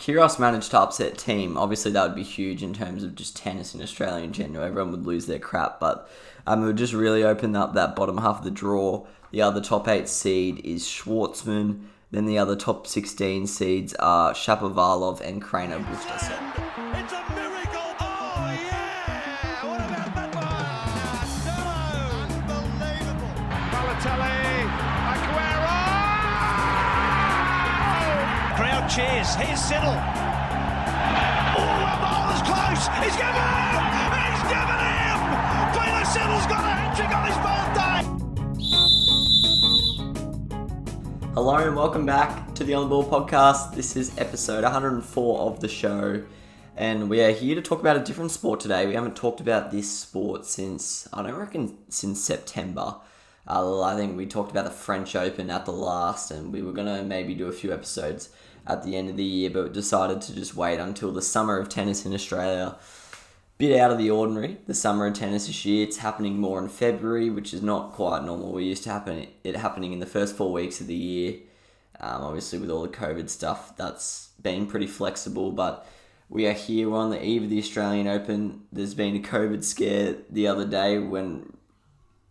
Kyrgios managed to upset Team. Obviously, that would be huge in terms of just tennis in Australia in general. Everyone would lose their crap, but it would just really open up that bottom half of the draw. The other top 8 seed is Schwartzman. Then the other top 16 seeds are Shapovalov and Krainer Bustason. It's a miracle! Oh, yeah! What about that one? Unbelievable! Balotelli, Aguero! Crowd cheers. Here's Siddle. Oh, Ramo's close! He's given him! He's given him! Peter Siddle's got a hat-trick on his birthday! Hello and welcome back to the On The Ball podcast. This is episode 104 of the show, and we are here to talk about a different sport today. We haven't talked about this sport since September. I think we talked about the French Open at the last, and we were going to maybe do a few episodes at the end of the year, but decided to just wait until the summer of tennis in Australia. Bit out of the ordinary, the summer of tennis this year. It's happening more in February, which is not quite normal. We're used to it happening in the first 4 weeks of the year. Obviously, with all the COVID stuff, that's been pretty flexible, but we are here. We're on the eve of the Australian Open. There's been a COVID scare the other day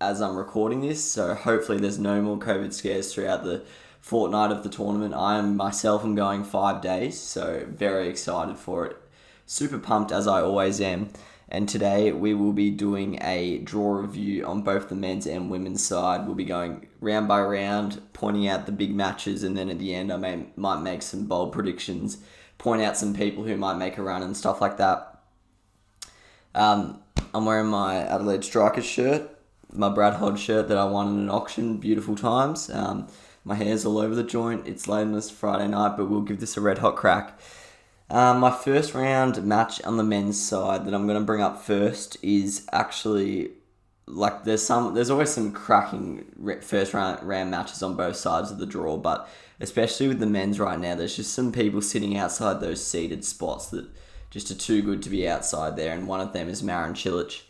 as I'm recording this, so hopefully there's no more COVID scares throughout the fortnight of the tournament. I myself am going 5 days, so very excited for it. Super pumped, as I always am. And today we will be doing a draw review on both the men's and women's side. We'll be going round by round, pointing out the big matches, and then at the end I might make some bold predictions, point out some people who might make a run and stuff like that. I'm wearing my Adelaide Strikers shirt, my Brad Hodge shirt that I won in an auction. Beautiful times. My hair's all over the joint. It's late on this Friday night, but we'll give this a red hot crack. My first round match on the men's side that I'm going to bring up first is actually, there's always some cracking first round matches on both sides of the draw, but especially with the men's right now, there's just some people sitting outside those seeded spots that just are too good to be outside there, and one of them is Marin Cilic.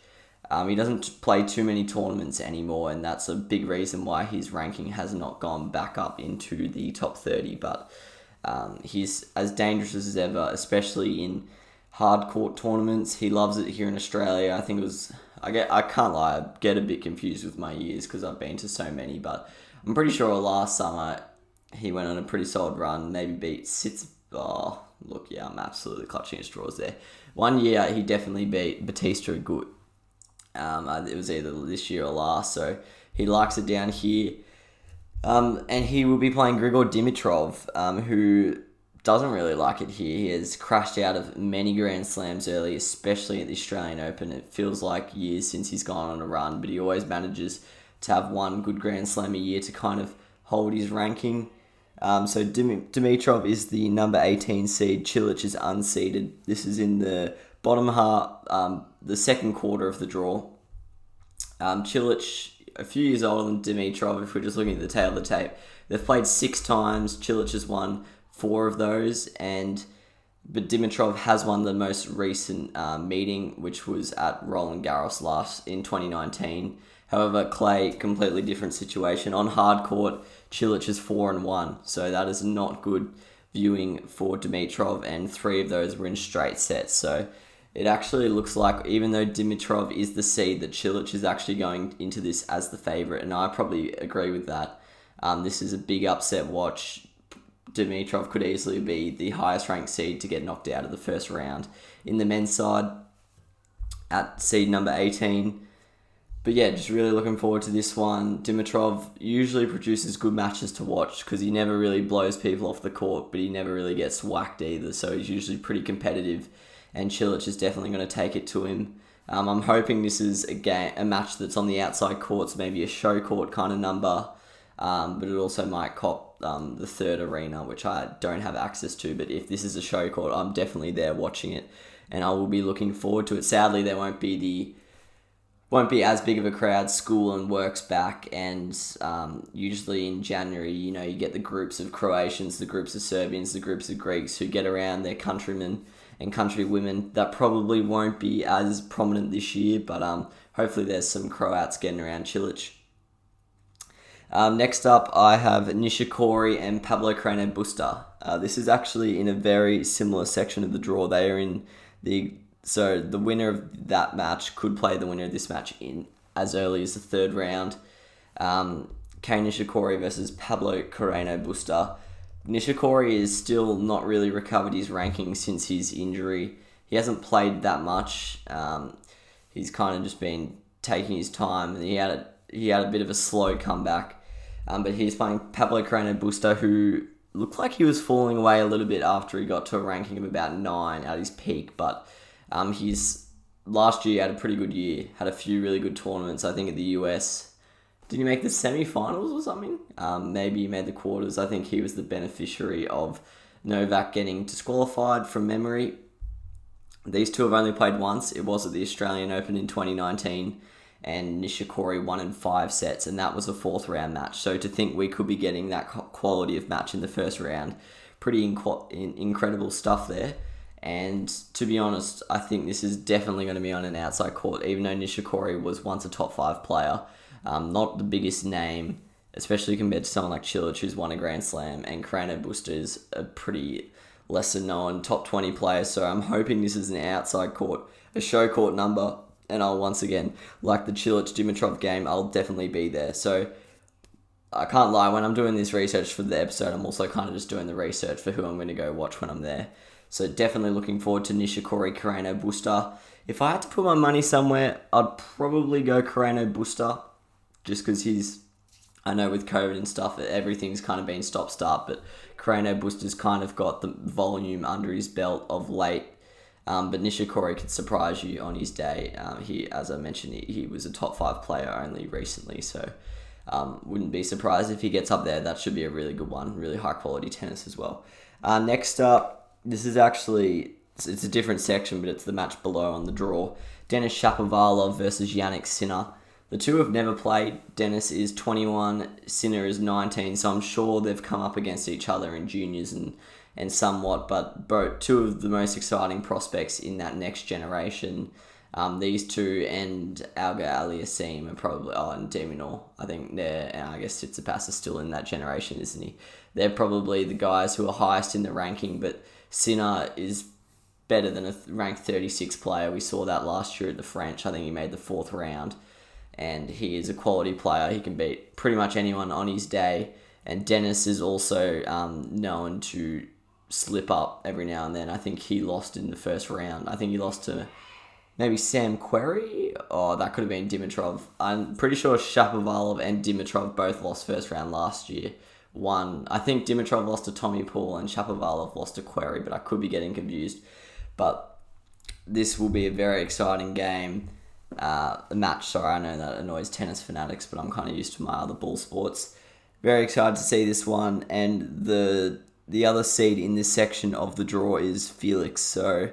He doesn't play too many tournaments anymore, and that's a big reason why his ranking has not gone back up into the top 30, but he's as dangerous as ever, especially in hard court tournaments. He loves it here in Australia. I think I can't lie, I get a bit confused with my years because I've been to so many, but I'm pretty sure last summer he went on a pretty solid run, maybe beat Sitz. Oh, look, yeah, I'm absolutely clutching at straws there. One year he definitely beat Batista Agut. It was either this year or last, so he likes it down here. And he will be playing Grigor Dimitrov, who doesn't really like it here. He has crashed out of many Grand Slams early, especially at the Australian Open. It feels like years since he's gone on a run, but he always manages to have one good Grand Slam a year to kind of hold his ranking. So Dimitrov is the number 18 seed. Cilic is unseeded. This is in the bottom half, the second quarter of the draw. Cilic, a few years older than Dimitrov, if we're just looking at the tail of the tape. They've played 6 times. Cilic has won 4 of those, but Dimitrov has won the most recent meeting, which was at Roland Garros last in 2019. However, clay, completely different situation. On hard court, Cilic is 4-1, so that is not good viewing for Dimitrov, and 3 of those were in straight sets. So it actually looks like, even though Dimitrov is the seed, that Cilic is actually going into this as the favourite, and I probably agree with that. This is a big upset watch. Dimitrov could easily be the highest ranked seed to get knocked out of the first round in the men's side at seed number 18. But yeah, just really looking forward to this one. Dimitrov usually produces good matches to watch because he never really blows people off the court, but he never really gets whacked either, so he's usually pretty competitive. And Cilic is definitely going to take it to him. I'm hoping this is a match that's on the outside courts, maybe a show court kind of number, but it also might cop the third arena, which I don't have access to. But if this is a show court, I'm definitely there watching it, and I will be looking forward to it. Sadly, there won't be as big of a crowd. School and work's back, and usually in January, you get the groups of Croatians, the groups of Serbians, the groups of Greeks who get around their countrymen and countrywomen. That probably won't be as prominent this year, but hopefully there's some Croats getting around Cilic. Next up, I have Nishikori and Pablo Busta. This is actually in a very similar section of the draw. They are in so the winner of that match could play the winner of this match in as early as the third round. Kei Nishikori versus Pablo Busta. Nishikori is still not really recovered his ranking since his injury. He hasn't played that much. He's kind of just been taking his time, and he had a bit of a slow comeback. But he's playing Pablo Busta, who looked like he was falling away a little bit after he got to a ranking of about 9 at his peak. But last year he had a pretty good year, had a few really good tournaments, I think, at the US. Did he make the semi-finals or something? Maybe he made the quarters. I think he was the beneficiary of Novak getting disqualified from memory. These two have only played once. It was at the Australian Open in 2019. And Nishikori won in 5 sets, and that was a 4th round match. So to think we could be getting that quality of match in the first round, pretty incredible stuff there. And to be honest, I think this is definitely going to be on an outside court, even though Nishikori was once a top 5 player. Not the biggest name, especially compared to someone like Cilic, who's won a Grand Slam, and Busta is a pretty lesser known top 20 player. So I'm hoping this is an outside court, a show court number. And I'll once again, like the Cilic-Dimitrov game, I'll definitely be there. So I can't lie, when I'm doing this research for the episode, I'm also kind of just doing the research for who I'm going to go watch when I'm there. So definitely looking forward to Nishikori Busta. If I had to put my money somewhere, I'd probably go Busta, just because I know with COVID and stuff, everything's kind of been stop-start, but Busta's kind of got the volume under his belt of late. But Nishikori could surprise you on his day. As I mentioned, he was a top 5 player only recently, so wouldn't be surprised if he gets up there. That should be a really good one, really high quality tennis as well. Next up, this is actually, it's a different section, but it's the match below on the draw. Denis Shapovalov versus Jannik Sinner. The two have never played. Denis is 21, Sinner is 19, so I'm sure they've come up against each other in juniors and somewhat, but both two of the most exciting prospects in that next generation. These two and Alga Aliassime are probably, and Deminor, I think and I guess Tsitsipas is still in that generation, isn't he? They're probably the guys who are highest in the ranking, but Sinner is better than a ranked 36 player. We saw that last year at the French. I think he made the 4th round, and he is a quality player. He can beat pretty much anyone on his day, and Denis is also known to slip up every now and then. I think he lost in the first round. I think he lost to maybe Sam Querrey, or that could have been Dimitrov. I'm pretty sure Shapovalov and Dimitrov both lost first round last year. I think Dimitrov lost to Tommy Paul and Shapovalov lost to Querrey, but I could be getting confused. But this will be a very exciting game. Match, sorry, I know that annoys tennis fanatics, but I'm kind of used to my other ball sports. Very excited to see this one, and the other seed in this section of the draw is Felix. So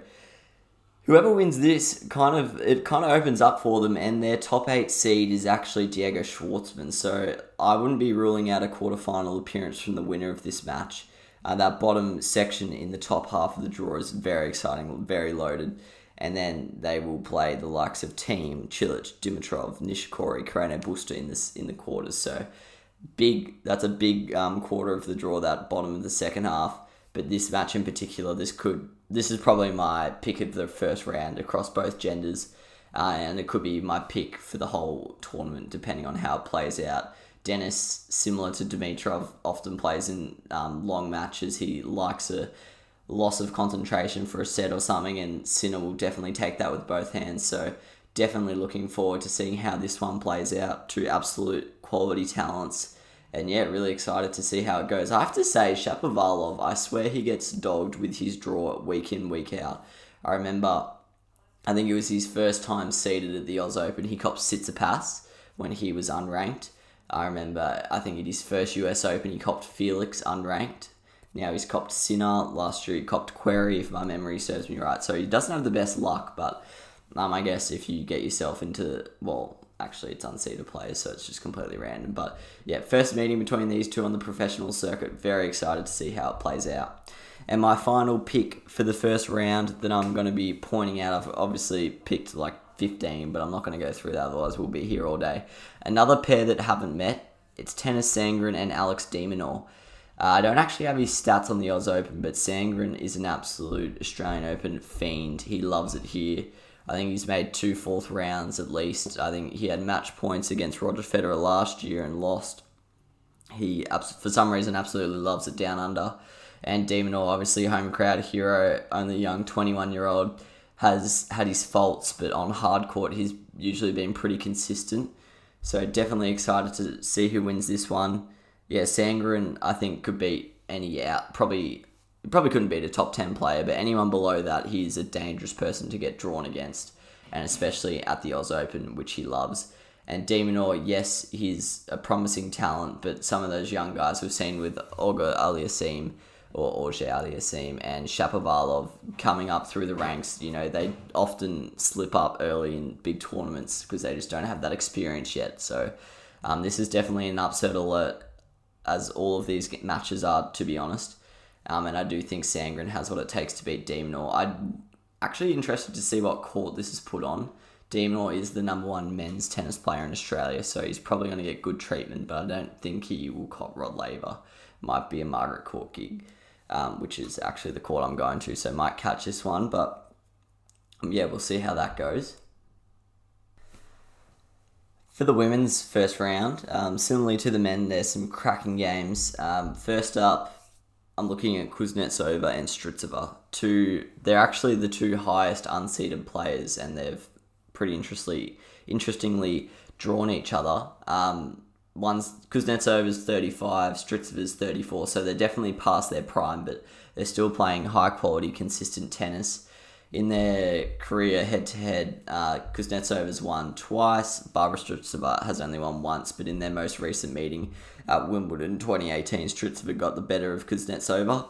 whoever wins this, it kind of opens up for them, and their top 8 seed is actually Diego Schwartzman. So I wouldn't be ruling out a quarterfinal appearance from the winner of this match. That bottom section in the top half of the draw is very exciting, very loaded. And then they will play the likes of Thiem, Cilic, Dimitrov, Nishikori, Busta in the quarters. So that's a big quarter of the draw, that bottom of the second half. But this match in particular, this is probably my pick of the first round across both genders, and it could be my pick for the whole tournament depending on how it plays out. Denis, similar to Dimitrov, often plays in long matches. He likes a loss of concentration for a set or something, and Sinner will definitely take that with both hands. So definitely looking forward to seeing how this one plays out. Two absolute quality talents, and yeah, really excited to see how it goes. I have to say, Shapovalov, I swear he gets dogged with his draw week in, week out. I remember, I think it was his first time seeded at the Oz Open, he copped Tsitsipas when he was unranked. I remember, I think at his first US Open, he copped Felix unranked. Now he's copped Sinner. Last year he copped Querrey, if my memory serves me right. So he doesn't have the best luck, but I guess if you get yourself into, well, actually it's unseeded players, so it's just completely random. But yeah, first meeting between these two on the professional circuit. Very excited to see how it plays out. And my final pick for the first round that I'm going to be pointing out, I've obviously picked like 15, but I'm not going to go through that, otherwise we'll be here all day. Another pair that haven't met, it's Tennis Sangren and Alex de Minaur. I don't actually have his stats on the Oz Open, but Sangren is an absolute Australian Open fiend. He loves it here. I think he's made 2 fourth rounds at least. I think he had match points against Roger Federer last year and lost. He, for some reason, absolutely loves it down under. And de Minaur, obviously home crowd hero, only young 21-year-old, has had his faults, but on hard court he's usually been pretty consistent. So definitely excited to see who wins this one. Yeah, Sangren, I think, could beat any out. Probably couldn't beat a top 10 player, but anyone below that, he's a dangerous person to get drawn against, and especially at the Oz Open, which he loves. And de Minaur, yes, he's a promising talent, but some of those young guys we've seen with Auger Aliassime and Shapovalov coming up through the ranks, they often slip up early in big tournaments because they just don't have that experience yet. So this is definitely an upset alert, as all of these matches are, to be honest. And I do think Sangren has what it takes to beat de Minaur. I'm actually interested to see what court this is put on. De Minaur is the number 1 men's tennis player in Australia, so he's probably going to get good treatment, but I don't think he will cop Rod Laver. Might be a Margaret Court gig, which is actually the court I'm going to, so might catch this one, but yeah, we'll see how that goes. For the women's first round, similarly to the men, there's some cracking games. First up, I'm looking at Kuznetsova and Strycova. They're actually the 2 highest unseeded players, and they've pretty interestingly drawn each other. Kuznetsova's 35, Strycova's 34, so they're definitely past their prime, but they're still playing high quality, consistent tennis. In their career head-to-head, Kuznetsova's won twice. Barbara Strycova has only won once, but in their most recent meeting at Wimbledon 2018, Strycova got the better of Kuznetsova.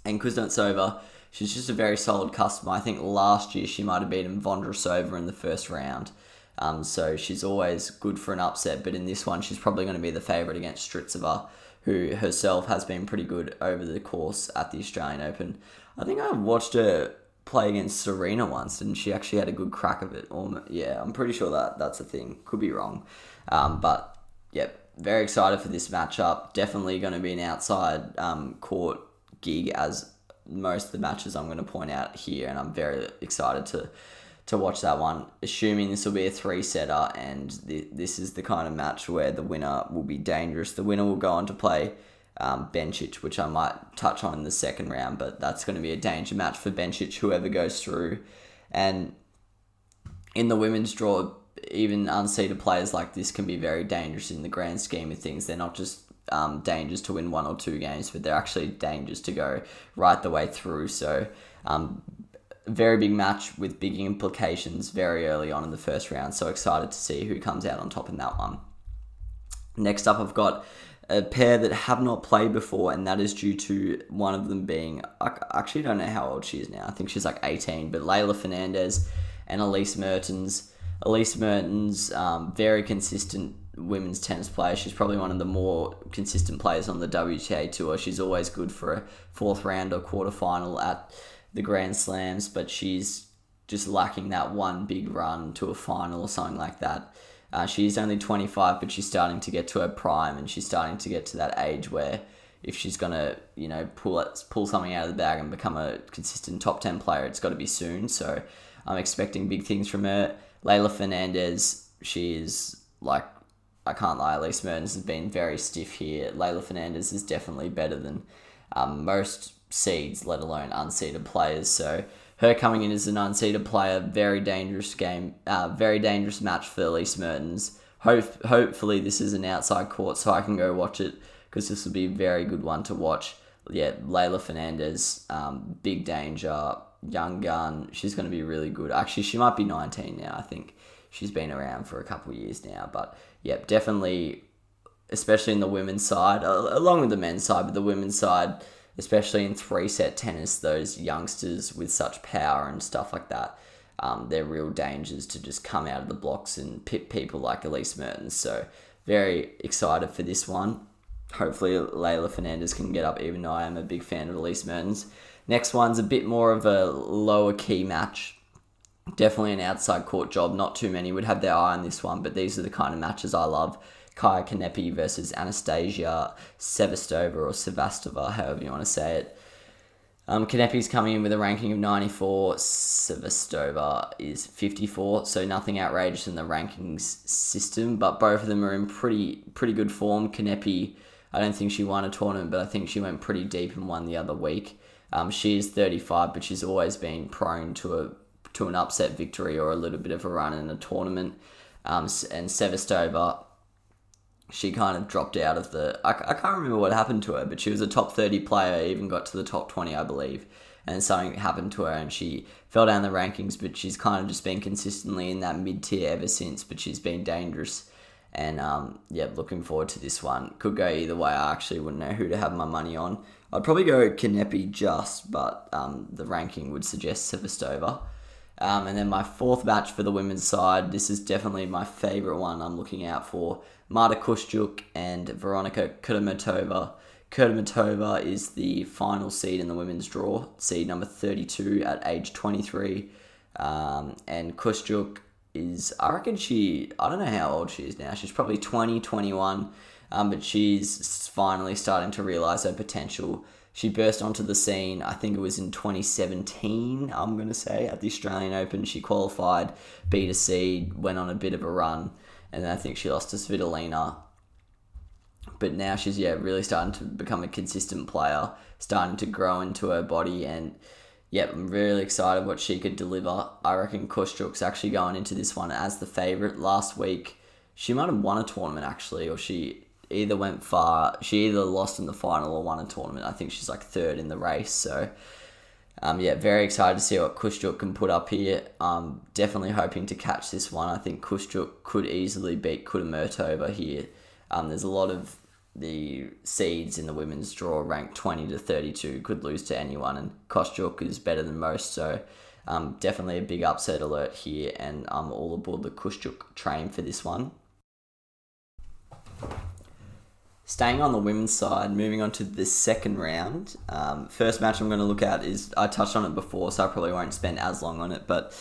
And Kuznetsova, she's just a very solid customer. I think last year she might have beaten Vondrousova in the first round. So she's always good for an upset, but in this one she's probably going to be the favourite against Strycova, who herself has been pretty good over the course at the Australian Open. I think I watched her play against Serena once, and she actually had a good crack of it. Yeah, I'm pretty sure that's a thing. Could be wrong. But, yeah, very excited for this matchup. Definitely going to be an outside court gig, as most of the matches I'm going to point out here, and I'm very excited to watch that one, assuming this will be a 3-setter, and this is the kind of match where the winner will be dangerous. The winner will go on to play Benchitch, which I might touch on in the second round, but that's going to be a danger match for Benchitch, whoever goes through. And in the women's draw, even unseeded players like this can be very dangerous in the grand scheme of things. They're not just dangers to win 1 or 2 games, but they're actually dangers to go right the way through. So very big match with big implications very early on in the first round. So excited to see who comes out on top in that one. Next up, I've got a pair that have not played before, and that is due to one of them being, I actually don't know how old she is now. I think she's like 18, but Leila Fernandez and Elise Mertens. Elise Mertens, very consistent women's tennis player. She's probably one of the more consistent players on the WTA Tour. She's always good for a 4th round or quarterfinal at the Grand Slams, but she's just lacking that one big run to a final or something like that. She's only 25, but she's starting to get to her prime, and she's starting to get to that age where if she's going to, pull something out of the bag and become a consistent top 10 player, it's got to be soon. So I'm expecting big things from her. Leila Fernandez, she's like, I can't lie, Elise Mertens has been very stiff here. Leila Fernandez is definitely better than most seeds, let alone unseeded players. So her coming in as an unseeded player, very dangerous game, very dangerous match for Elise Mertens. Hopefully this is an outside court so I can go watch it, because this will be a very good one to watch. Yeah, Leila Fernandez, big danger, young gun. She's going to be really good. Actually, she might be 19 now. I think she's been around for a couple of years now. But yeah, definitely, especially in the women's side, along with the men's side, but the women's side, especially in 3-set tennis, those youngsters with such power and stuff like that, they're real dangers to just come out of the blocks and pit people like Elise Mertens. So very excited for this one. Hopefully Leila Fernandez can get up, even though I am a big fan of Elise Mertens. Next one's a bit more of a lower key match. Definitely an outside court job. Not too many would have their eye on this one, but these are the kind of matches I love. Kaya Kanepi versus Anastasia Sevastova or Sevastova, however you want to say it. Kanepi's coming in with a ranking of 94. Sevastova is 54, so nothing outrageous in the rankings system, but both of them are in pretty good form. Kanepi, I don't think she won a tournament, but I think she went pretty deep and won the other week. She is 35, but she's always been prone to an upset victory or a little bit of a run in a tournament. And Sevastova, she kind of dropped out of I can't remember what happened to her, but she was a top 30 player, even got to the top 20, I believe. And something happened to her and she fell down the rankings, but she's kind of just been consistently in that mid-tier ever since, but she's been dangerous. And looking forward to this one. Could go either way. I actually wouldn't know who to have my money on. I'd probably go Kanepi but the ranking would suggest Sevastova. And then my fourth match for the women's side, this is definitely my favourite one I'm looking out for. Marta Kushchuk and Veronika Kudermetova. Kudermetova is the final seed in the women's draw, seed number 32 at age 23. And Kushchuk is, I don't know how old she is now. She's probably 20, 21, but she's finally starting to realise her potential. She burst onto the scene, I think it was in 2017, I'm going to say, at the Australian Open. She qualified, beat a seed, went on a bit of a run, and then I think she lost to Zvitalina. But now she's really starting to become a consistent player, starting to grow into her body, and I'm really excited what she could deliver. I reckon Kushchuk's actually going into this one as the favourite. Last week, she might have won a tournament actually, or she either went far. She either lost in the final or won a tournament. I think she's like third in the race. So, very excited to see what Kushchuk can put up here. Definitely hoping to catch this one. I think Kushchuk could easily beat Kudermetova here. There's a lot of the seeds in the women's draw ranked 20 to 32, could lose to anyone, and Kushchuk is better than most. So, definitely a big upset alert here, and I'm all aboard the Kushchuk train for this one. Staying on the women's side, moving on to the second round. First match I'm going to look at is, I touched on it before, so I probably won't spend as long on it, but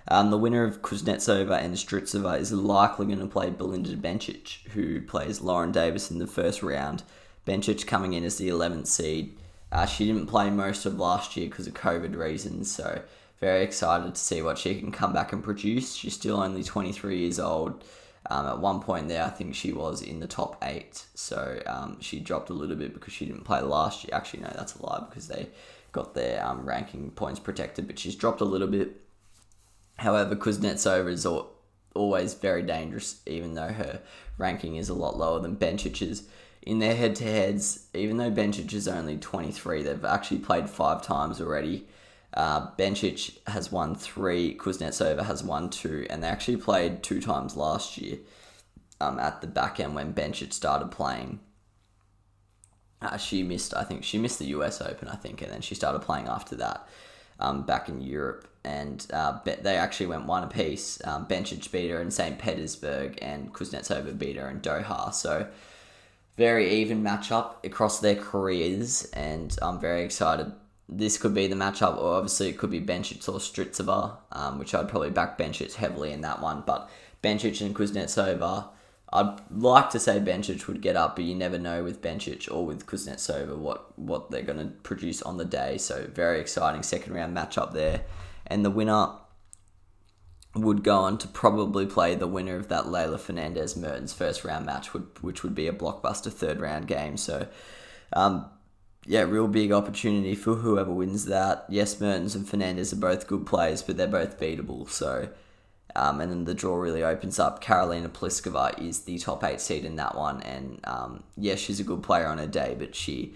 the winner of Kuznetsova and Stritsova is likely going to play Belinda Benchitch, who plays Lauren Davis in the first round. Benchitch coming in as the 11th seed. She didn't play most of last year because of COVID reasons, so very excited to see what she can come back and produce. She's still only 23 years old. At one point there, I think she was in the top 8. So she dropped a little bit because she didn't play last year. Actually, no, that's a lie because they got their ranking points protected. But she's dropped a little bit. However, Kuznetsova is always very dangerous, even though her ranking is a lot lower than Benchitch's. In their head-to-heads, even though Benchitch is only 23, they've actually played 5 times already. Benchitch has won 3, Kuznetsova has won 2, and they actually played 2 times last year at the back end when Benchitch started playing. She missed the US Open, I think, and then she started playing after that back in Europe, and they actually went 1 apiece. Benchitch beat her in St. Petersburg, and Kuznetsova beat her in Doha, so very even matchup across their careers, and I'm very excited. This could be the matchup, or obviously it could be Benchitch or Stritsova, which I'd probably back Benchitch heavily in that one. But Benchitch and Kuznetsova, I'd like to say Benchitch would get up, but you never know with Benchitch or with Kuznetsova what they're going to produce on the day. So very exciting second round matchup there. And the winner would go on to probably play the winner of that Leila Fernandez Mertens first round match, which would be a blockbuster third round game. So, real big opportunity for whoever wins that. Yes, Mertens and Fernandez are both good players, but they're both beatable. So, and then the draw really opens up. Karolina Pliskova is the top 8 seed in that one. And, she's a good player on her day, but she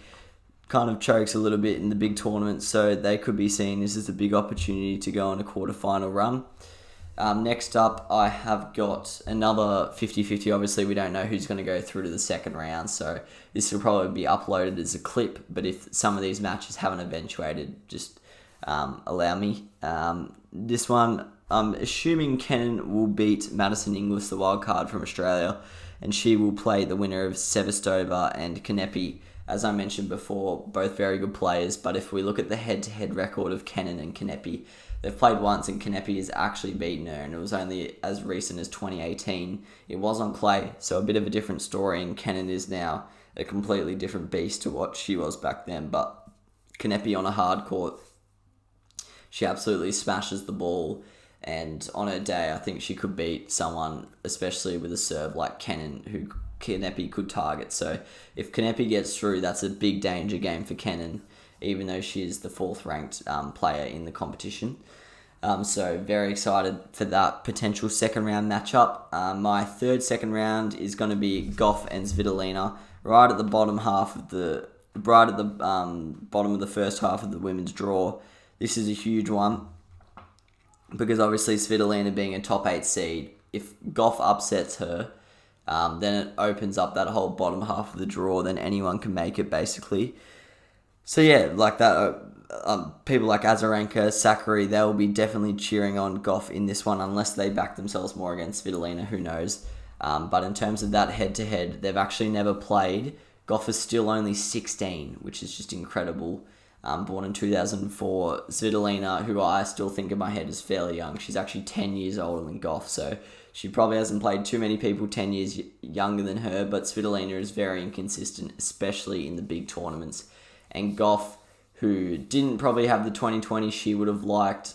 kind of chokes a little bit in the big tournaments. So they could be seeing this as a big opportunity to go on a quarterfinal run. Next up, I have got another 50-50. Obviously, we don't know who's going to go through to the second round, so this will probably be uploaded as a clip. But if some of these matches haven't eventuated, just allow me. This one, I'm assuming Kenin will beat Madison Inglis, the wild card from Australia, and she will play the winner of Sevastova and Kanepi. as I mentioned before, both very good players. But if we look at the head-to-head record of Kenin and Kanepi, they've played once and Kanepi has actually beaten her, and it was only as recent as 2018. It was on clay, so a bit of a different story, and Kenin is now a completely different beast to what she was back then. But Kanepi on a hard court, she absolutely smashes the ball, and on her day, I think she could beat someone, especially with a serve like Kenin, who Kanepi could target. So if Kanepi gets through, that's a big danger game for Kenin, even though she is the 4th ranked player in the competition. So very excited for that potential second round matchup. My third second round is going to be Gough and Zvitalina, right at the bottom of the first half of the women's draw. This is a huge one because obviously Zvitalina being a top 8 seed, if Gough upsets her, then it opens up that whole bottom half of the draw. Then anyone can make it, basically. So yeah, like that, people like Azarenka, Sakkari, they will be definitely cheering on Gough in this one, unless they back themselves more against Svitolina, who knows. But in terms of that head-to-head, they've actually never played. Gough is still only 16, which is just incredible. Born in 2004. Svitolina, who I still think in my head is fairly young, she's actually 10 years older than Gough, so she probably hasn't played too many people 10 years younger than her, but Svitolina is very inconsistent, especially in the big tournaments. And Gough, who didn't probably have the 2020 she would have liked,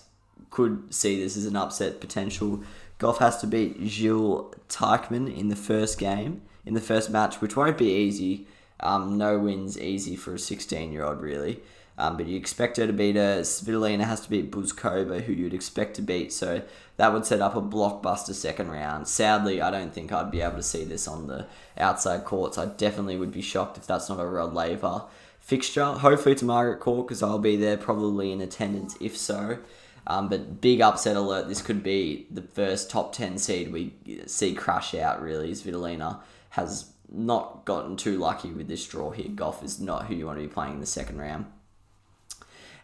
could see this as an upset potential. Gough has to beat Gilles Teichmann in the first match, which won't be easy. No win's easy for a 16-year-old, really. But you expect her to beat her. Svitolina has to beat Buzkova, who you'd expect to beat. So that would set up a blockbuster second round. Sadly, I don't think I'd be able to see this on the outside courts. I definitely would be shocked if that's not a Rod Laver fixture. Hopefully it's Margaret Court, because I'll be there probably in attendance if so. But big upset alert. This could be the first top 10 seed we see crash out, really. Svitolina has not gotten too lucky with this draw here. Gough is not who you want to be playing in the second round.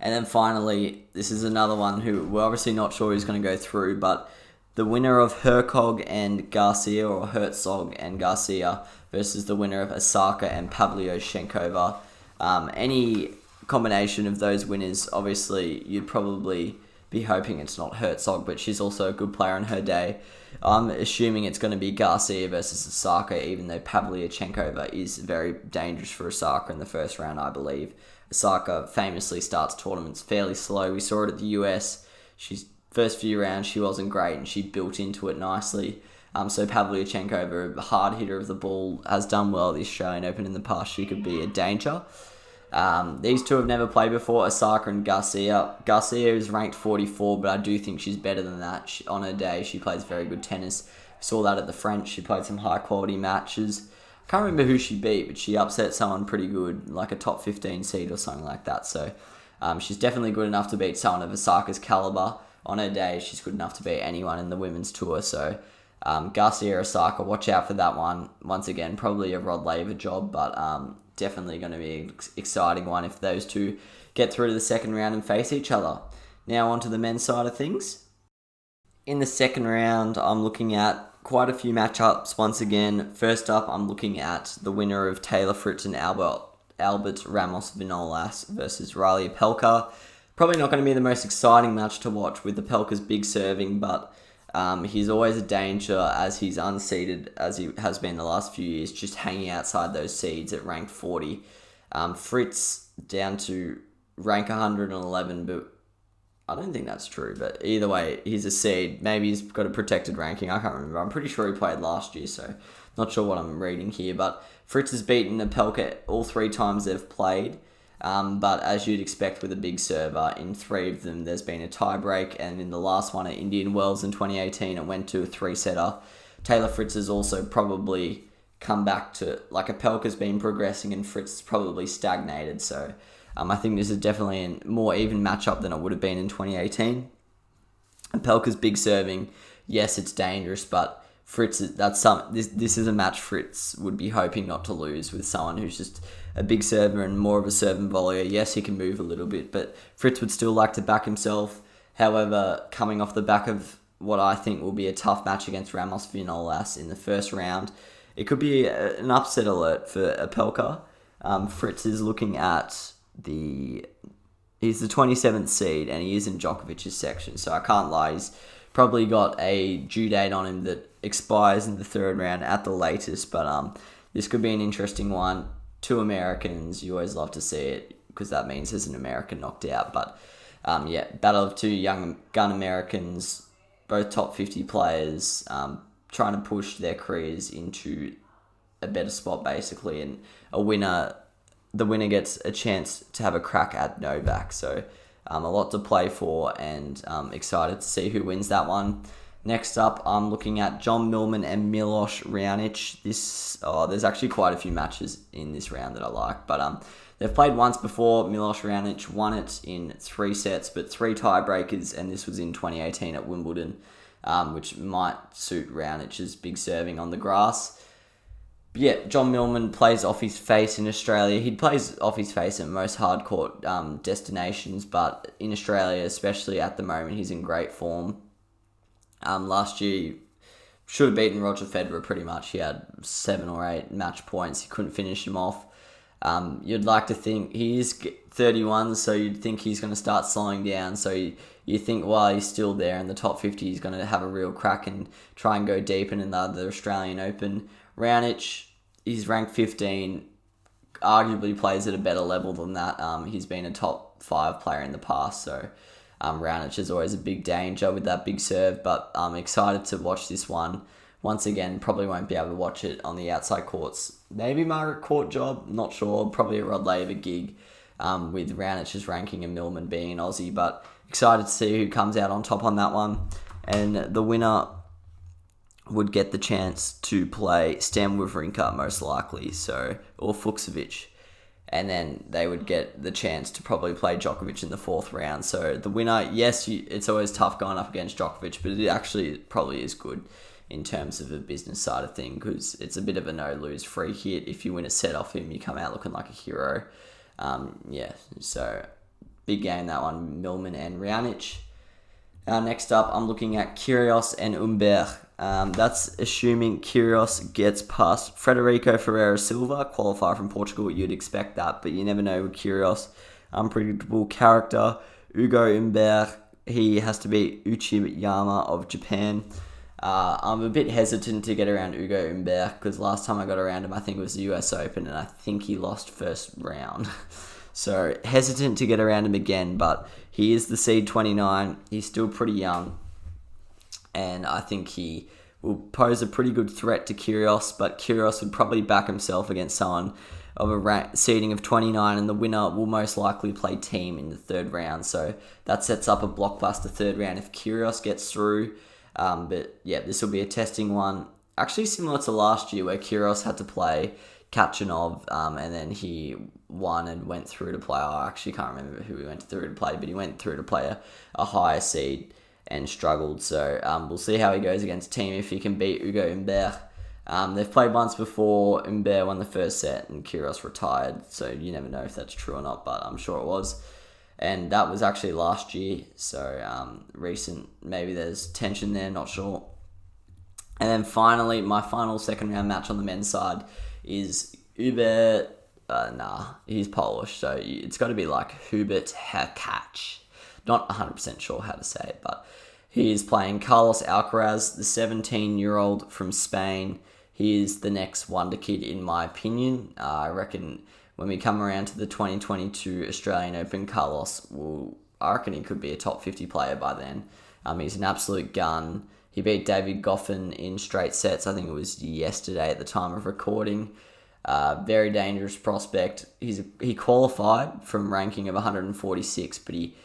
And then finally, this is another one who we're obviously not sure who's going to go through, but the winner of Hercog and Garcia, or Herzog and Garcia, versus the winner of Osaka and Pablo Chenkov. Any combination of those winners, obviously, you'd probably be hoping it's not Herzog, but she's also a good player on her day. I'm assuming it's going to be Garcia versus Osaka, even though Pablo Chenkov is very dangerous for Osaka in the first round, I believe. Osaka famously starts tournaments fairly slow. We saw it at the US. She's first few rounds, she wasn't great, and she built into it nicely. So Pablo Chenkov, a hard hitter of the ball, has done well at the Australian Open in the past. She could be a danger. These two have never played before, Osaka and Garcia. Garcia is ranked 44, but I do think she's better than that. On her day, she plays very good tennis. We saw that at the French. She played some high-quality matches. I can't remember who she beat, but she upset someone pretty good, like a top 15 seed or something like that. So she's definitely good enough to beat someone of Osaka's caliber. On her day, she's good enough to beat anyone in the women's tour. So Garcia, Osaka, watch out for that one. Once again, probably a Rod Laver job, but definitely going to be an exciting one if those two get through to the second round and face each other. Now on to the men's side of things. In the second round, I'm looking at quite a few matchups once again. First up, I'm looking at the winner of Taylor Fritz and Albert Ramos Vinolas versus Riley Pelker. Probably not going to be the most exciting match to watch with the Pelker's big serving, but he's always a danger as he's unseeded, as he has been the last few years, just hanging outside those seeds at ranked 40. Fritz down to rank 111, but I don't think that's true. But either way, he's a seed. Maybe he's got a protected ranking. I can't remember. I'm pretty sure he played last year, so not sure what I'm reading here. But Fritz has beaten the Pelker all 3 times they've played. But as you'd expect with a big server, in 3 of them there's been a tie-break, and in the last one at Indian Wells in 2018 it went to a 3-setter. Taylor Fritz has also probably come back to, like, a Pelker's been progressing and Fritz has probably stagnated, so I think this is definitely a more even matchup than it would have been in 2018. And Pelker's big serving, yes, it's dangerous, but Fritz, this is a match Fritz would be hoping not to lose with someone who's just a big server and more of a serve and volleyer. Yes, he can move a little bit, but Fritz would still like to back himself. However, coming off the back of what I think will be a tough match against Ramos Vinolas in the first round, it could be an upset alert for a Pelker. Fritz is looking at he's the 27th seed and he is in Djokovic's section, so I can't lie, he's probably got a due date on him that expires in the third round at the latest, but this could be an interesting one. Two Americans, you always love to see it because that means there's an American knocked out, but battle of two young gun Americans, both top 50 players, trying to push their careers into a better spot basically, and the winner gets a chance to have a crack at Novak. So a lot to play for, and excited to see who wins that one. Next up, I'm looking at John Millman and Milos Raonic. There's actually quite a few matches in this round that I like, but they've played once before. Milos Raonic won it in 3 sets, but 3 tiebreakers, and this was in 2018 at Wimbledon, which might suit Raonic's big serving on the grass. But yeah, John Millman plays off his face in Australia. He plays off his face at most hardcourt destinations, but in Australia, especially at the moment, he's in great form. Last year, should have beaten Roger Federer pretty much. He had 7 or 8 match points. He couldn't finish him off. You'd like to think he is 31, so you'd think he's going to start slowing down. So you think while he's still there in the top 50, he's going to have a real crack and try and go deep in another Australian Open. Raonic, he's ranked 15, arguably plays at a better level than that. He's been a top 5 player in the past, so Raonic is always a big danger with that big serve, but I'm excited to watch this one. Once again, probably won't be able to watch it on the outside courts. Maybe Margaret Court job, not sure. Probably a Rod Laver gig with Raonic's ranking and Millman being an Aussie, but excited to see who comes out on top on that one. And the winner would get the chance to play Stan Wawrinka most likely, or Fucsovics. And then they would get the chance to probably play Djokovic in the 4th round. So the winner, yes, it's always tough going up against Djokovic, but it actually probably is good in terms of the business side of thing, because it's a bit of a no-lose free hit. If you win a set off him, you come out looking like a hero. So big game that one, Millman and Raonic. Next up, I'm looking at Kyrgios and Humbert. That's assuming Kyrgios gets past Federico Ferreira Silva, qualifier from Portugal. You'd expect that, but you never know with Kyrgios. Unpredictable character. Ugo Humbert, he has to beat Uchiyama of Japan. I'm a bit hesitant to get around Ugo Humbert because last time I got around him, I think it was the US Open, and I think he lost first round. So hesitant to get around him again, but he is the seed 29. He's still pretty young, and I think he will pose a pretty good threat to Kyrgios, but Kyrgios would probably back himself against someone of a seeding of 29, and the winner will most likely play team in the 3rd round. So that sets up a blockbuster 3rd round if Kyrgios gets through. But yeah, this will be a testing one. Actually similar to last year where Kyrgios had to play Hatchinov, and then he won and went through to play. I actually can't remember who he went through to play, but he went through to play a higher seed and struggled. So we'll see how he goes against team if he can beat Ugo Humbert. They've played once before. Humbert won the first set and Kyrgios retired, so you never know if that's true or not, but I'm sure it was. And that was actually last year, so recent. Maybe there's tension there, not sure. And then finally, my final 2nd round match on the men's side is Hubert. He's Polish, so it's got to be like Hubert Hurkacz. Not 100% sure how to say it, but he is playing Carlos Alcaraz, the 17-year-old from Spain. He is the next wonder kid, in my opinion. I reckon when we come around to the 2022 Australian Open, I reckon he could be a top 50 player by then. He's an absolute gun. He beat David Goffin in straight sets. I think it was yesterday at the time of recording. Very dangerous prospect. He qualified from ranking of 146, but he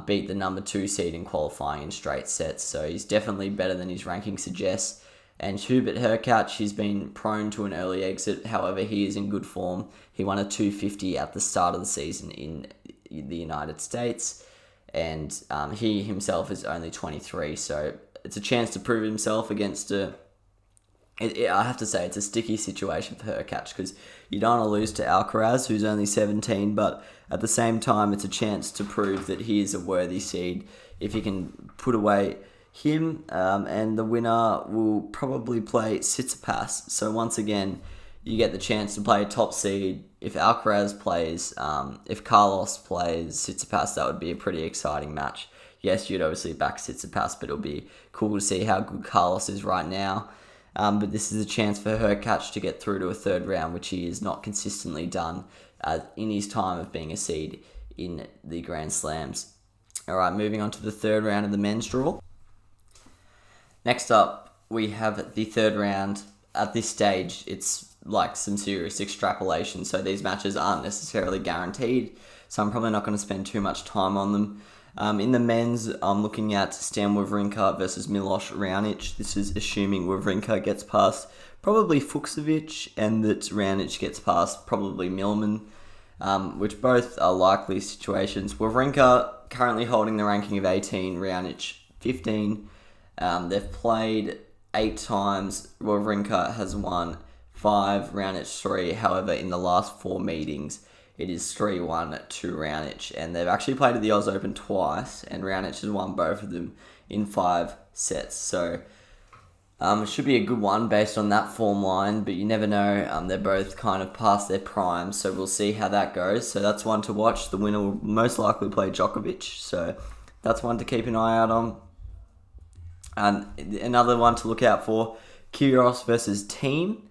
beat the number 2 seed in qualifying in straight sets. So he's definitely better than his ranking suggests. And Hubert Hurkacz, he's been prone to an early exit. However, he is in good form. He won a 250 at the start of the season in the United States. And he himself is only 23. So it's a chance to prove himself against I have to say, it's a sticky situation for Hurkacz because you don't want to lose to Alcaraz, who's only 17, but at the same time, it's a chance to prove that he is a worthy seed if he can put away him, and the winner will probably play Tsitsipas. So once again, you get the chance to play a top seed. If Alcaraz plays, if Carlos plays Tsitsipas, that would be a pretty exciting match. Yes, you'd obviously back Tsitsipas, but it'll be cool to see how good Carlos is right now. But this is a chance for Hurkacz to get through to a third round, which he has not consistently done in his time of being a seed in the Grand Slams. Alright, moving on to the third round of the men's draw. Next up, we have the third round. At this stage, it's like some serious extrapolation, so these matches aren't necessarily guaranteed, so I'm probably not going to spend too much time on them. In the men's, I'm looking at Stan Wawrinka versus Milos Raonic. This is assuming Wawrinka gets past probably Fucsovics and that Raonic gets past probably Millman, which both are likely situations. Wawrinka currently holding the ranking of 18, Raonic 15. They've played 8 times. Wolverinka has won 5, Raonic 3. However, in the last 4 meetings, it is 3-1 to Raonic. And they've actually played at the Oz Open twice, and Raonic has won both of them in 5 sets. So it should be a good one based on that form line, but you never know. They're both kind of past their prime, so we'll see how that goes. So that's one to watch. The winner will most likely play Djokovic, so that's one to keep an eye out on. Another one to look out for, Kyrgios versus Thiem.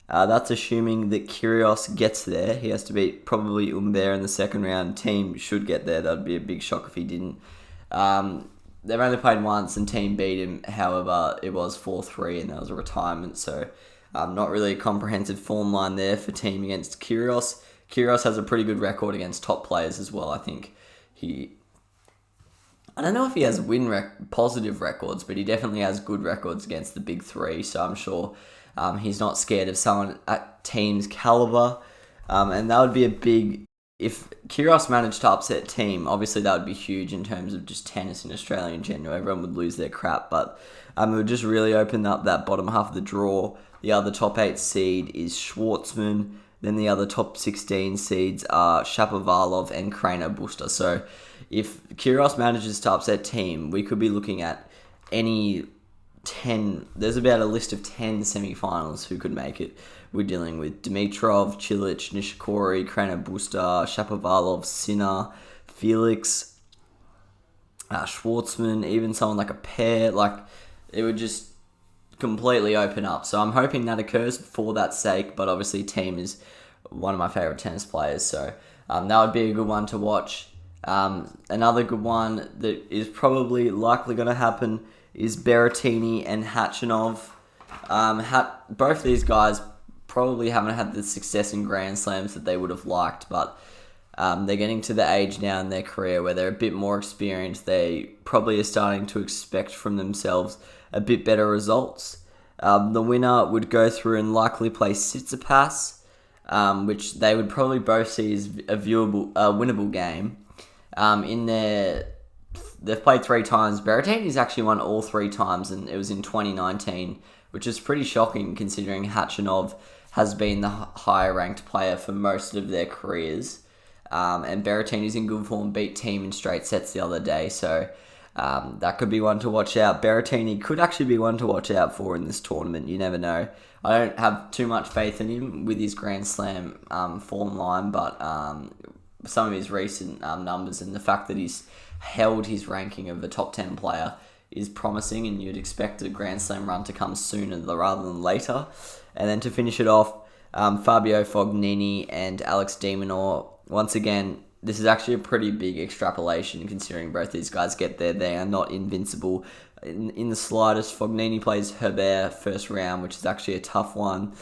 That's assuming that Kyrgios gets there. He has to beat probably Humbert in the second round. Thiem should get there. That would be a big shock if he didn't. They've only played once and Thiem beat him. However, it was 4-3 and that was a retirement. So not really a comprehensive form line there for Thiem against Kyrgios. Kyrgios has a pretty good record against top players as well. I think I don't know if he has positive records, but he definitely has good records against the big three. So I'm sure he's not scared of someone at Thiem's caliber. And that would be a big... If Kyrgios managed to upset Thiem, obviously that would be huge in terms of just tennis in Australia in general. Everyone would lose their crap, but it would just really open up that bottom half of the draw. The other top 8 seed is Schwartzman. Then the other top 16 seeds are Shapovalov and Krejno Buster. So if Kyrgios manages to upset Thiem, we could be looking at any 10... There's about a list of 10 semi-finals who could make it. We're dealing with Dimitrov, Cilic, Nishikori, Krejno Buster, Shapovalov, Sinner, Felix, Schwartzman, even someone like a pair. Like, it would just completely open up. So I'm hoping that occurs for that sake, but obviously Thiem is one of my favourite tennis players, so that would be a good one to watch. Another good one that is probably likely going to happen is Baratini and Hatchinov. Both these guys probably haven't had the success in Grand Slams that they would have liked, but they're getting to the age now in their career where they're a bit more experienced. They probably are starting to expect from themselves a bit better results. The winner would go through and likely play Tsitsipas, which they would probably both see as a winnable game. They've played 3 times. Baratini's actually won all 3 times, and it was in 2019, which is pretty shocking considering Hatchinov has been the higher ranked player for most of their careers. And Baratini's in good form, beat Thiem in straight sets the other day, so that could be one to watch out. Baratini could actually be one to watch out for in this tournament. You never know. I don't have too much faith in him with his Grand Slam form line, but some of his recent numbers and the fact that he's held his ranking of a top 10 player is promising, and you'd expect a Grand Slam run to come sooner rather than later. And then to finish it off, Fabio Fognini and Alex de Minaur. Once again, this is actually a pretty big extrapolation considering both these guys get there. They are not invincible in the slightest. Fognini plays Herbert first round, which is actually a tough one.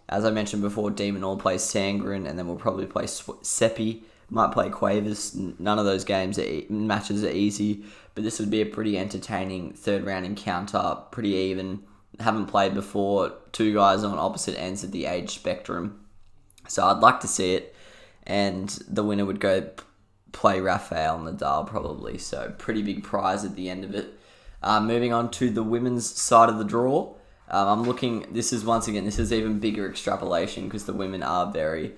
As I mentioned before, de Minaur plays Sandgren, and then we'll probably play Seppi. Might play Cuevas. None of those matches are easy, but this would be a pretty entertaining third round encounter. Pretty even. Haven't played before. 2 guys on opposite ends of the age spectrum. So I'd like to see it. And the winner would go play Rafael Nadal probably. So pretty big prize at the end of it. Moving on to the women's side of the draw. I'm looking... This is even bigger extrapolation because the women are very...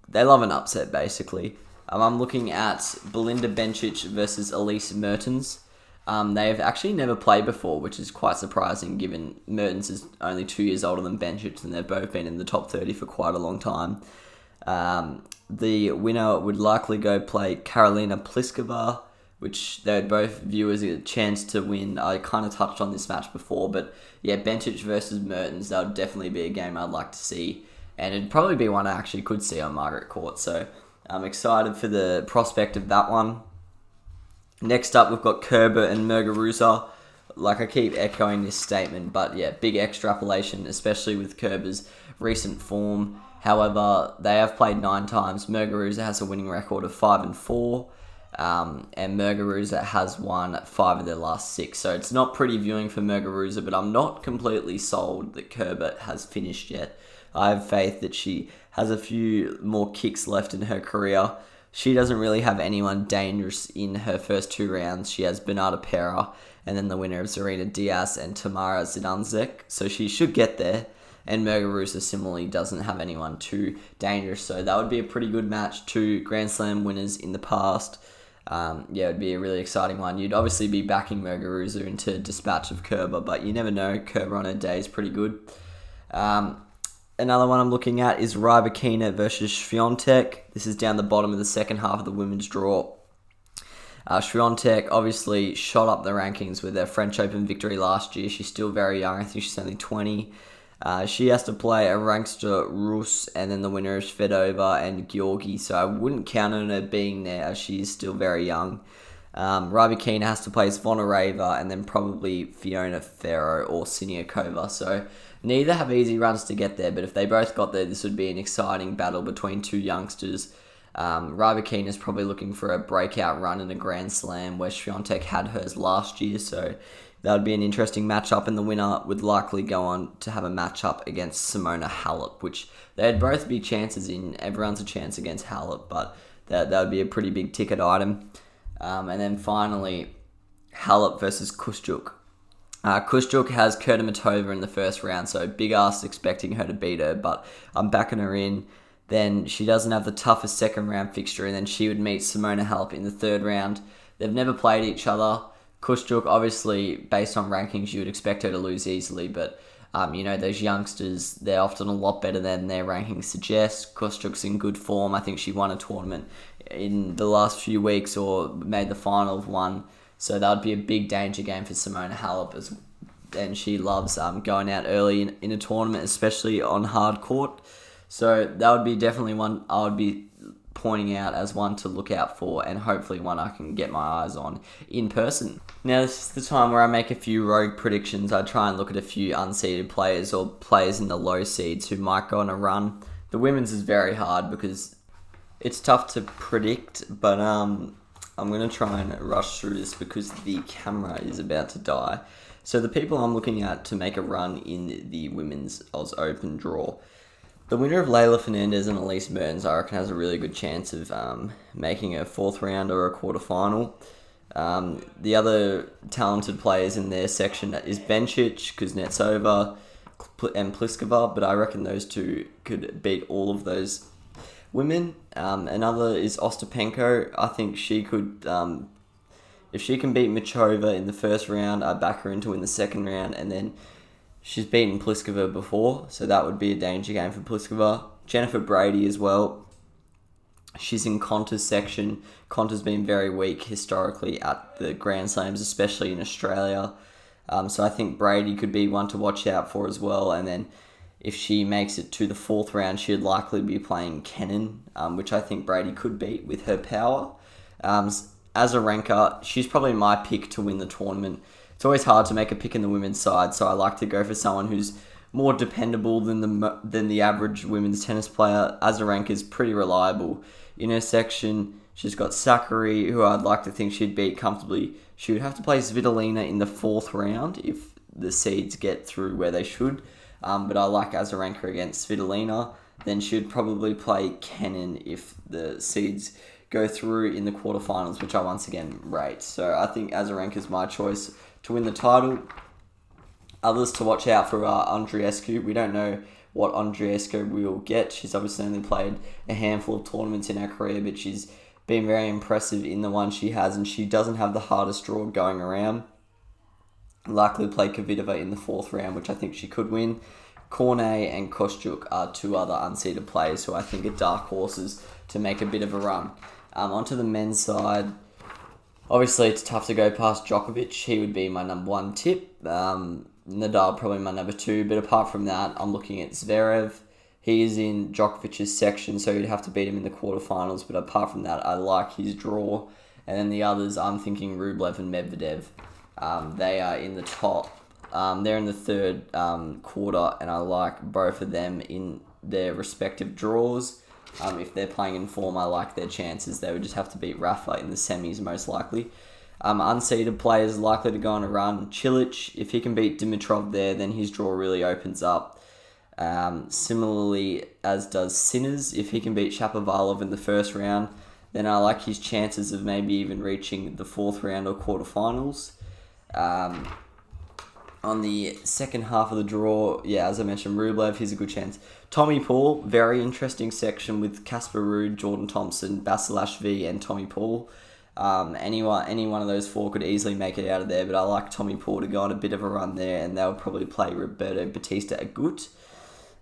they love an upset, basically. I'm looking at Belinda Benchitch versus Elise Mertens. They've actually never played before, which is quite surprising given Mertens is only 2 years older than Benchitch, and they've both been in the top 30 for quite a long time. The winner would likely go play Karolina Pliskova, which they would both view as a chance to win. I kind of touched on this match before, but yeah, Benchitch versus Mertens, that would definitely be a game I'd like to see. And it'd probably be one I actually could see on Margaret Court. So I'm excited for the prospect of that one. Next up, we've got Kerber and Murgarooza. Like, I keep echoing this statement, but yeah, big extrapolation, especially with Kerber's recent form. However, they have played 9 times. Murgarooza has a winning record of 5-4. And Murgarooza has won 5 of their last 6. So it's not pretty viewing for Murgarooza, but I'm not completely sold that Kerber has finished yet. I have faith that she has a few more kicks left in her career. She doesn't really have anyone dangerous in her first 2 rounds. She has Bernarda Pera and then the winner of Zarina Diaz and Tamara Zidanzek. So she should get there. And Murgarooza similarly doesn't have anyone too dangerous. So that would be a pretty good match. 2 Grand Slam winners in the past. Yeah, it'd be a really exciting one. You'd obviously be backing Murgarooza into dispatch of Kerber, but you never know. Kerber on her day is pretty good. Another one I'm looking at is Rybakina versus Swiatek. This is down the bottom of the second half of the women's draw. Swiatek obviously shot up the rankings with her French Open victory last year. She's still very young. I think she's only 20. She has to play a Rankster Rus and then the winner is Fedova and Georgi, so I wouldn't count on her being there as she is still very young. Rybakina has to play Zvonareva and then probably Fiona Ferro or Siniakova, so neither have easy runs to get there, but if they both got there, this would be an exciting battle between 2 youngsters. Rybakina is probably looking for a breakout run in a Grand Slam where Swiatek had hers last year, so that would be an interesting matchup, and the winner would likely go on to have a matchup against Simona Halep, which they'd both be chances in. Everyone's a chance against Halep, but that would be a pretty big ticket item. And then finally, Halep versus Couscouch. Couscouch has Kurtamatova in the first round, so big ass expecting her to beat her, but I'm backing her in. Then she doesn't have the toughest second round fixture, and then she would meet Simona Halep in the third round. They've never played each other. Couscouch, obviously, based on rankings, you would expect her to lose easily, but those youngsters, they're often a lot better than their rankings suggest. Kostyuk's in good form. I think she won a tournament in the last few weeks or made the final of one. So that would be a big danger game for Simona Halep, and she loves going out early in a tournament, especially on hard court. So that would be definitely one I would be pointing out as one to look out for, and hopefully one I can get my eyes on in person. Now this is the time where I make a few rogue predictions. I try and look at a few unseeded players or players in the low seeds who might go on a run. The women's is very hard because it's tough to predict, but I'm going to try and rush through this because the camera is about to die. So the people I'm looking at to make a run in the women's Oz Open draw. The winner of Leila Fernandez and Elise Mertens, I reckon, has a really good chance of making a 4th round or a quarterfinal. The other talented players in their section is Benchitch, Kuznetsova, and Pliskova, but I reckon those 2 could beat all of those women. Another is Ostapenko. I think she could, if she can beat Machova in the first round, I back her into in the second round, and then she's beaten Pliskova before, so that would be a danger game for Pliskova. Jennifer Brady as well. She's in Conta's section. Conta's been very weak historically at the Grand Slams, especially in Australia. So I think Brady could be one to watch out for as well. And then if she makes it to the 4th round, she'd likely be playing Kenin, which I think Brady could beat with her power. Azarenka, she's probably my pick to win the tournament. It's always hard to make a pick in the women's side, so I like to go for someone who's more dependable than the average women's tennis player. Azarenka is pretty reliable. In her section, she's got Sakkari, who I'd like to think she'd beat comfortably. She would have to play Zvitalina in the 4th round if the seeds get through where they should. But I like Azarenka against Svitolina. Then she'd probably play Kenin if the seeds go through in the quarterfinals, which I once again rate. So I think Azarenka is my choice to win the title. Others to watch out for are Andreescu. We don't know what Andreescu will get. She's obviously only played a handful of tournaments in her career, but she's been very impressive in the one she has, and she doesn't have the hardest draw going around. Likely to play Kvitova in the 4th round, which I think she could win. Cornet and Kostyuk are 2 other unseeded players who I think are dark horses to make a bit of a run. Onto the men's side, obviously it's tough to go past Djokovic. He would be my number 1 tip. Nadal probably my number 2, but apart from that, I'm looking at Zverev. He is in Djokovic's section, so you'd have to beat him in the quarterfinals, but apart from that, I like his draw. And then the others, I'm thinking Rublev and Medvedev. They are in the top. They're in the 3rd quarter, and I like both of them in their respective draws. If they're playing in form, I like their chances. They would just have to beat Rafa in the semis, most likely. Unseeded players likely to go on a run. Cilic, if he can beat Dimitrov there, then his draw really opens up. Similarly, as does Sinners. If he can beat Shapovalov in the 1st round, then I like his chances of maybe even reaching the 4th round or quarterfinals. On the second half of the draw, as I mentioned, Rublev, he's a good chance. Tommy Paul, very interesting section with Casper Ruud, Jordan Thompson, Basilashvili, and Tommy Paul. Any one of those 4 could easily make it out of there, but I like Tommy Paul to go on a bit of a run there, and they'll probably play Roberto Batista Agut.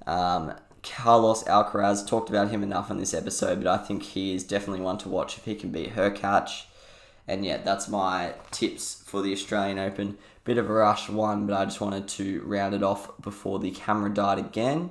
Carlos Alcaraz, talked about him enough in this episode, but I think he is definitely one to watch if he can beat Hurkacz. And that's my tips for the Australian Open. Bit of a rush one, but I just wanted to round it off before the camera died again,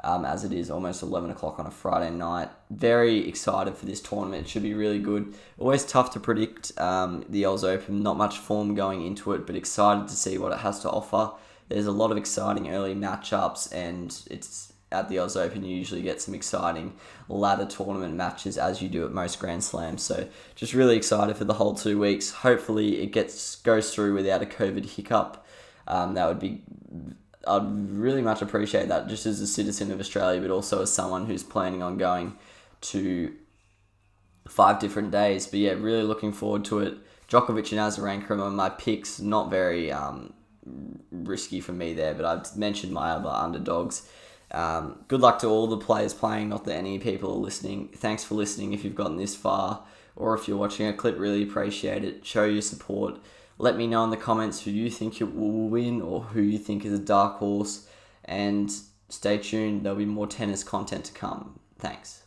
as it is almost 11 o'clock on a Friday night. Very excited for this tournament. It should be really good. Always tough to predict the Oz Open. Not much form going into it, but excited to see what it has to offer. There's a lot of exciting early matchups, and it's at the Oz Open, you usually get some exciting ladder tournament matches as you do at most Grand Slams. So just really excited for the whole 2 weeks. Hopefully it goes through without a COVID hiccup. I'd really much appreciate that, just as a citizen of Australia, but also as someone who's planning on going to 5 different days. But really looking forward to it. Djokovic and Azarenka are my picks. Not very risky for me there, but I've mentioned my other underdogs. Good luck to all the players playing, not that any people are listening. Thanks for listening if you've gotten this far, or if you're watching a clip, really appreciate it. Show your support. Let me know in the comments who you think it will win or who you think is a dark horse, and stay tuned. There'll be more tennis content to come. Thanks.